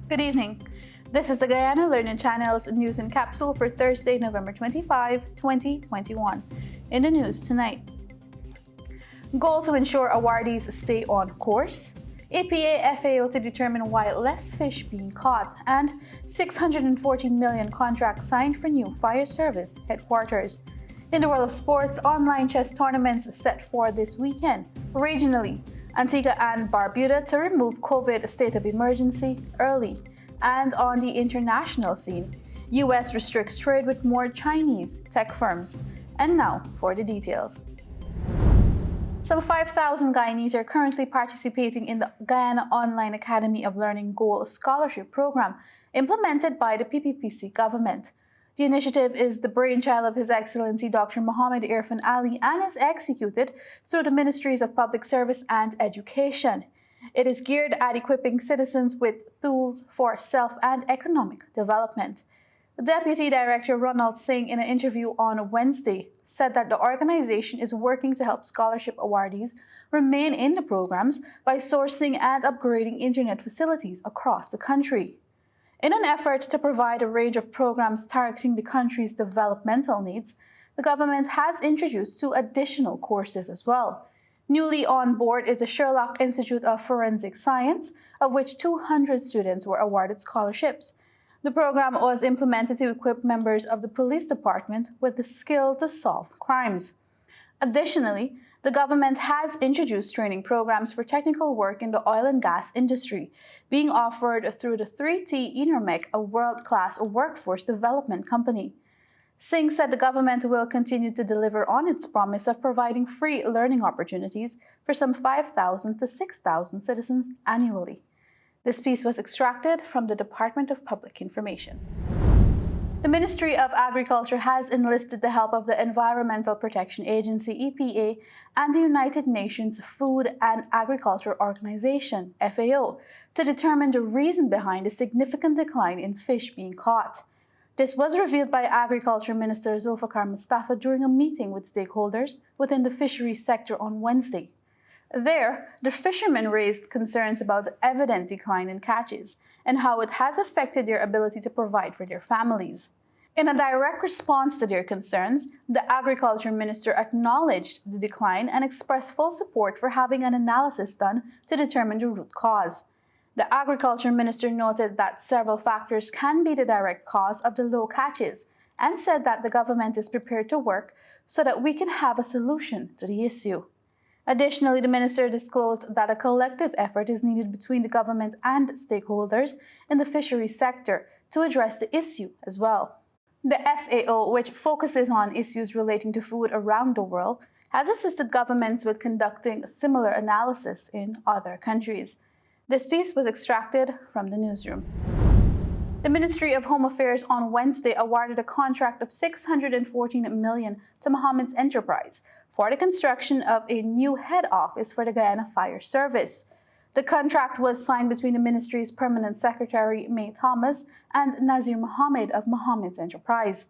Good evening. This is the Guyana Learning Channel's news in capsule for Thursday, November 25, 2021. In the news tonight, goal to ensure awardees stay on course, EPA FAO to determine why less fish being caught, and 614 million contract signed for new fire service headquarters. In the world of sports, online chess tournaments set for this weekend. Regionally, Antigua and Barbuda to remove COVID state of emergency early. And on the international scene, US restricts trade with more Chinese tech firms. And now for the details. Some 5,000 Guyanese are currently participating in the Guyana Online Academy of Learning Goal Scholarship Program implemented by the PPPC government. The initiative is the brainchild of His Excellency Dr. Mohammed Irfan Ali and is executed through the Ministries of Public Service and Education. It is geared at equipping citizens with tools for self and economic development. Deputy Director Ronald Singh, in an interview on Wednesday, said that the organization is working to help scholarship awardees remain in the programs by sourcing and upgrading internet facilities across the country. In an effort to provide a range of programs targeting the country's developmental needs, the government has introduced 2 additional courses as well. Newly on board is the Sherlock Institute of Forensic Science, of which 200 students were awarded scholarships. The program was implemented to equip members of the police department with the skill to solve crimes. Additionally, the government has introduced training programs for technical work in the oil and gas industry, being offered through the 3T Enermec, a world-class workforce development company. Singh said the government will continue to deliver on its promise of providing free learning opportunities for some 5,000 to 6,000 citizens annually. This piece was extracted from the Department of Public Information. The Ministry of Agriculture has enlisted the help of the Environmental Protection Agency, EPA, and the United Nations Food and Agriculture Organization, FAO, to determine the reason behind the significant decline in fish being caught. This was revealed by Agriculture Minister Zulfikar Mustafa during a meeting with stakeholders within the fisheries sector on Wednesday. There, the fishermen raised concerns about the evident decline in catches and how it has affected their ability to provide for their families. In a direct response to their concerns, the Agriculture Minister acknowledged the decline and expressed full support for having an analysis done to determine the root cause. The Agriculture Minister noted that several factors can be the direct cause of the low catches and said that the government is prepared to work so that we can have a solution to the issue. Additionally, the minister disclosed that a collective effort is needed between the government and stakeholders in the fisheries sector to address the issue as well. The FAO, which focuses on issues relating to food around the world, has assisted governments with conducting similar analysis in other countries. This piece was extracted from the newsroom. The Ministry of Home Affairs on Wednesday awarded a contract of $614 million to Mohammed's Enterprise for the construction of a new head office for the Guyana Fire Service. The contract was signed between the ministry's permanent secretary, May Thomas, and Nazir Mohammed of Mohammed's Enterprise.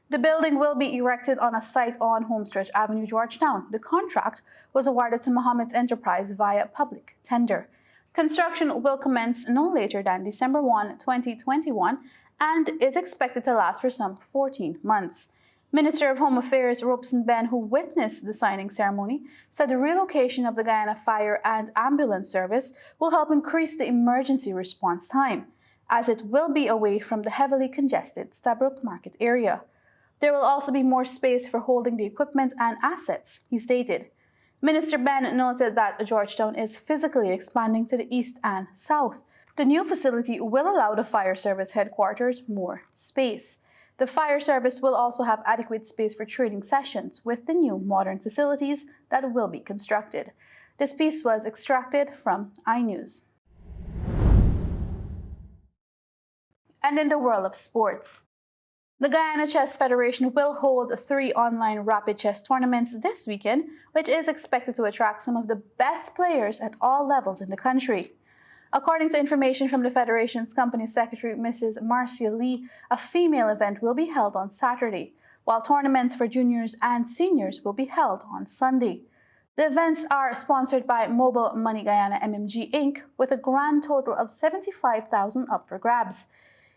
The building will be erected on a site on Homestretch Avenue, Georgetown. The contract was awarded to Mohammed's Enterprise via public tender. Construction will commence no later than December 1, 2021, and is expected to last for some 14 months. Minister of Home Affairs Robeson Ben, who witnessed the signing ceremony, said the relocation of the Guyana Fire and Ambulance Service will help increase the emergency response time, as it will be away from the heavily congested Stabroek Market area. There will also be more space for holding the equipment and assets, he stated. Minister Ben noted that Georgetown is physically expanding to the east and south. The new facility will allow the fire service headquarters more space. The fire service will also have adequate space for training sessions with the new modern facilities that will be constructed. This piece was extracted from iNews. And in the world of sports, the Guyana Chess Federation will hold 3 online rapid chess tournaments this weekend, which is expected to attract some of the best players at all levels in the country. According to information from the Federation's company secretary, Mrs. Marcia Lee, a female event will be held on Saturday, while tournaments for juniors and seniors will be held on Sunday. The events are sponsored by Mobile Money Guyana MMG Inc. with a grand total of $75,000 up for grabs.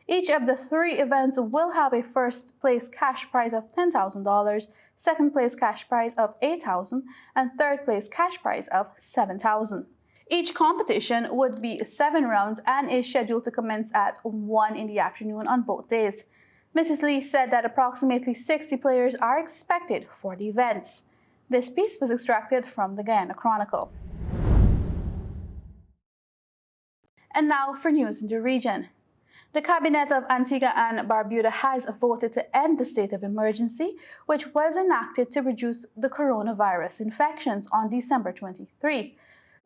Each of the three events will have a first place cash prize of $10,000, second place cash prize of $8,000, and third place cash prize of $7,000. Each competition would be 7 rounds and is scheduled to commence at 1 in the afternoon on both days. Mrs. Lee said that approximately 60 players are expected for the events. This piece was extracted from the Guyana Chronicle. And now for news in the region. The Cabinet of Antigua and Barbuda has voted to end the state of emergency, which was enacted to reduce the coronavirus infections on December 23.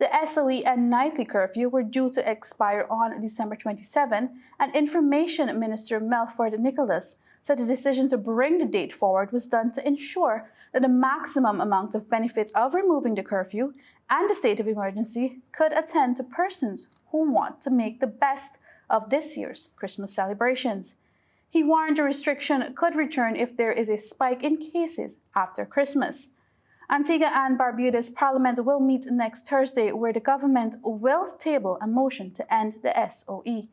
The SOE and nightly curfew were due to expire on December 27, and Information Minister Melford Nicholas said the decision to bring the date forward was done to ensure that the maximum amount of benefit of removing the curfew and the state of emergency could attend to persons who want to make the best of this year's Christmas celebrations. He warned the restriction could return if there is a spike in cases after Christmas. Antigua and Barbuda's parliament will meet next Thursday, where the government will table a motion to end the SOE.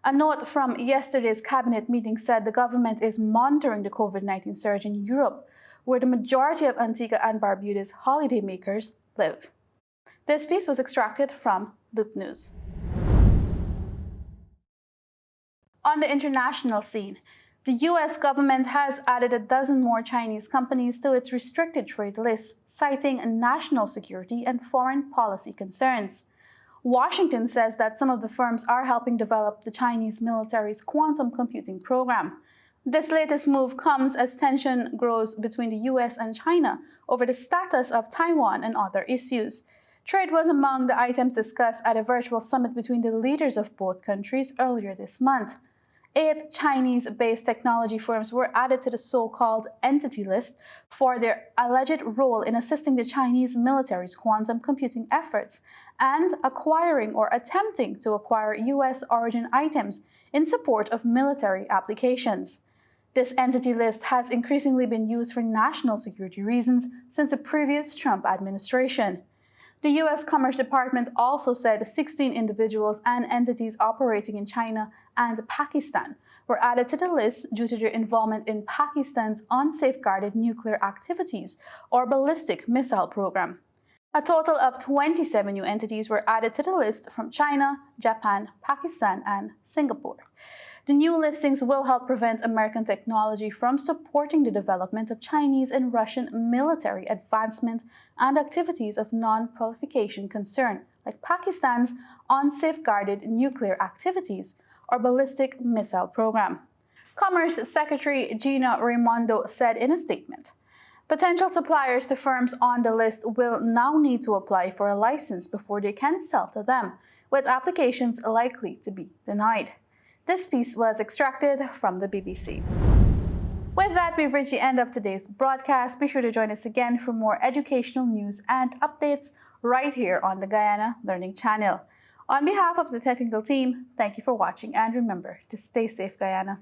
A note from yesterday's cabinet meeting said the government is monitoring the COVID-19 surge in Europe, where the majority of Antigua and Barbuda's holidaymakers live. This piece was extracted from Loop News. On the international scene, the U.S. government has added a dozen more Chinese companies to its restricted trade list, citing national security and foreign policy concerns. Washington says that some of the firms are helping develop the Chinese military's quantum computing program. This latest move comes as tension grows between the U.S. and China over the status of Taiwan and other issues. Trade was among the items discussed at a virtual summit between the leaders of both countries earlier this month. 8 Chinese-based technology firms were added to the so-called Entity List for their alleged role in assisting the Chinese military's quantum computing efforts and acquiring or attempting to acquire U.S. origin items in support of military applications. This Entity List has increasingly been used for national security reasons since the previous Trump administration. The U.S. Commerce Department also said 16 individuals and entities operating in China and Pakistan were added to the list due to their involvement in Pakistan's unsafeguarded nuclear activities or ballistic missile program. A total of 27 new entities were added to the list from China, Japan, Pakistan, and Singapore. The new listings will help prevent American technology from supporting the development of Chinese and Russian military advancement and activities of non-proliferation concern, like Pakistan's unsafeguarded nuclear activities or ballistic missile program. Commerce Secretary Gina Raimondo said in a statement, "Potential suppliers to firms on the list will now need to apply for a license before they can sell to them, with applications likely to be denied." This piece was extracted from the BBC. With that, we've reached the end of today's broadcast. Be sure to join us again for more educational news and updates right here on the Guyana Learning Channel. On behalf of the technical team, thank you for watching, and remember to stay safe, Guyana.